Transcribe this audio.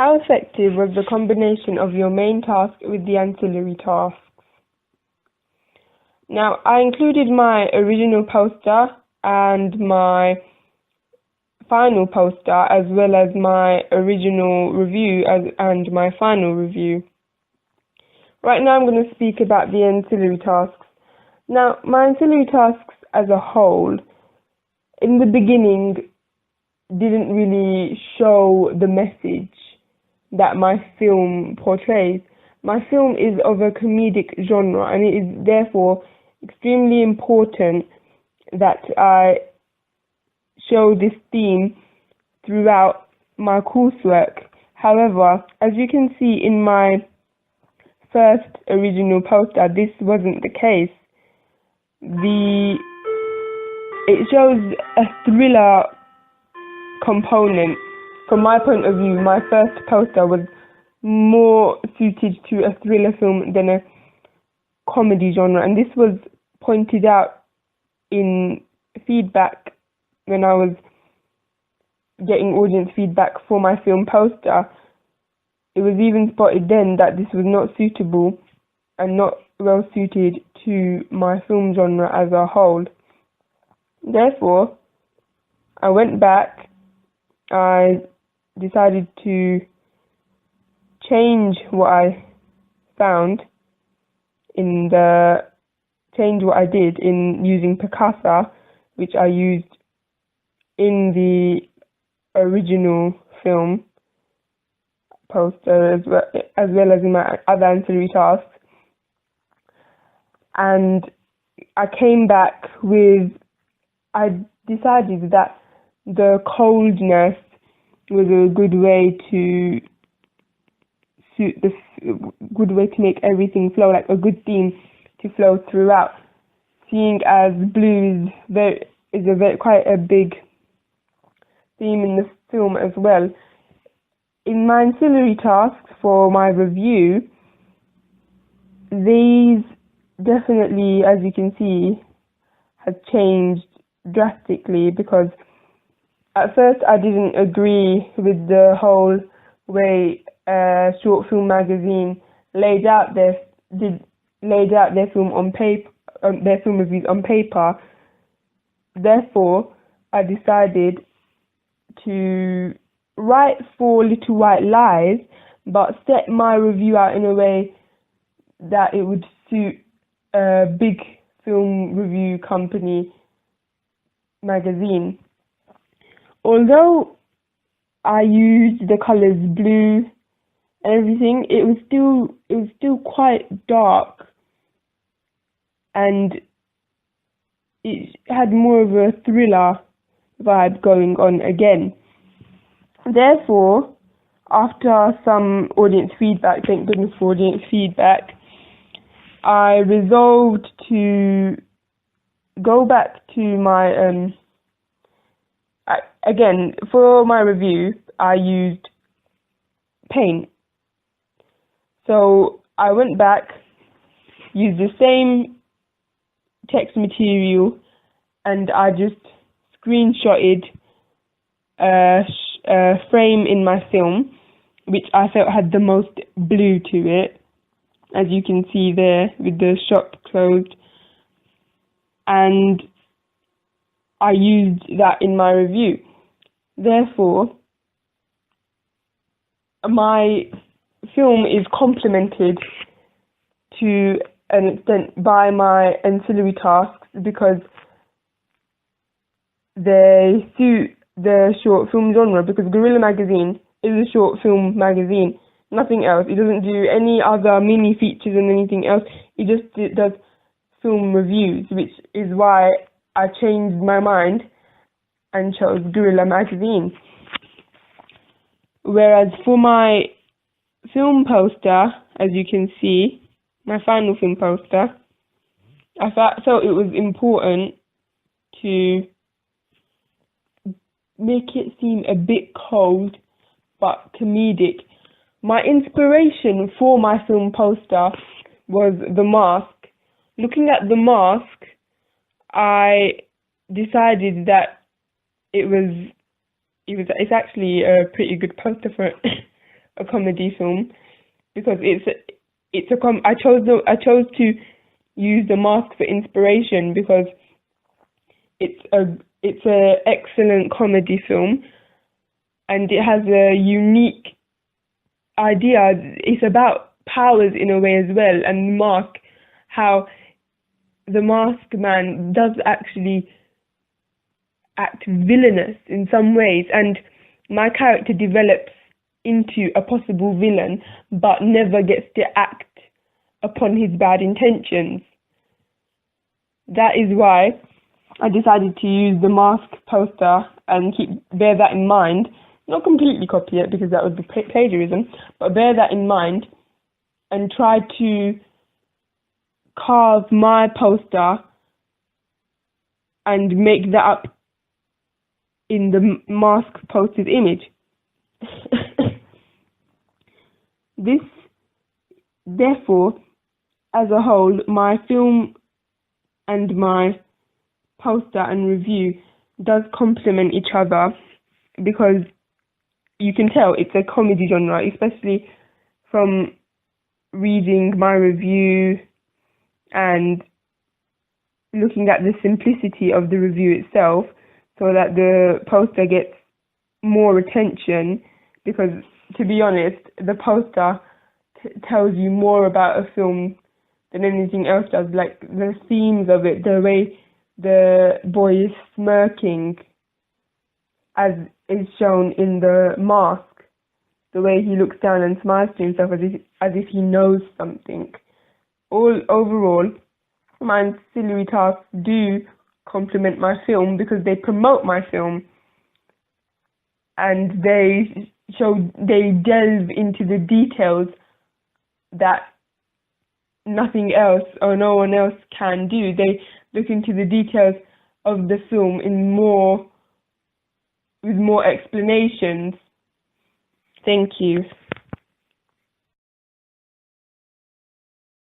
How effective was the combination of your main task with the ancillary tasks? Now, I included my original poster and my final poster as well as my original review and my final review. Right now I'm going to speak about the ancillary tasks. Now, my ancillary tasks as a whole, in the beginning, didn't really show the message that my film portrays. My film is of a comedic genre, and it is therefore extremely important that I show this theme throughout my coursework. However, as you can see in my first original poster, this wasn't the case. It shows a thriller component. From my point of view, my first poster was more suited to a thriller film than a comedy genre, and this was pointed out in feedback when I was getting audience feedback for my film poster. It was even spotted then that this was not suitable and not well suited to my film genre as a whole. Therefore, I went back. I decided to change what I did in using Picasa, which I used in the original film poster as well as in my other ancillary tasks. And I decided that the coldness was a good way to make everything flow, like a good theme to flow throughout. Seeing as blue is quite a big theme in the film as well. In my ancillary tasks for my review, these definitely, as you can see, have changed drastically, because at first I didn't agree with the whole way short film magazine laid out their film on paper, their film reviews on paper. Therefore, I decided to write 4 little white lies, but set my review out in a way that it would suit a big film review company magazine. Although I used the colours blue and everything, it was still quite dark, and it had more of a thriller vibe going on again. Therefore, after some audience feedback, thank goodness for audience feedback, I resolved to go back to my again, for my review, I used paint. So I went back, used the same text material, and I just screenshotted a frame in my film, which I felt had the most blue to it, as you can see there with the shop closed. And I used that in my review. Therefore, my film is complemented to an extent by my ancillary tasks, because they suit the short film genre, because Gorilla Magazine is a short film magazine, nothing else. It doesn't do any other mini features and anything else. It just does film reviews, which is why I changed my mind and chose Gorilla Magazine. Whereas for my film poster, as you can see, my final film poster, I felt it was important to make it seem a bit cold but comedic. My inspiration for my film poster was the mask. Looking at the mask, I decided that it's actually a pretty good poster a comedy film because I chose to use The Mask for inspiration because it's a excellent comedy film and it has a unique idea. It's about powers in a way as well, and how the masked man does actually act villainous in some ways, and my character develops into a possible villain but never gets to act upon his bad intentions. That is why I decided to use the mask poster and bear that in mind. Not completely copy it because that would be plagiarism, but bear that in mind and try to carve my poster and make that up in the mask poster's image. This, therefore, as a whole, my film and my poster and review does complement each other because you can tell it's a comedy genre, especially from reading my review and looking at the simplicity of the review itself, so that the poster gets more attention, because to be honest, the poster tells you more about a film than anything else does. Like the themes of it, the way the boy is smirking as is shown in the mask, the way he looks down and smiles to himself as if he knows something. Overall, my ancillary tasks do complement my film because they promote my film and they delve into the details that nothing else or no one else can do. They look into the details of the film with more explanations. Thank you.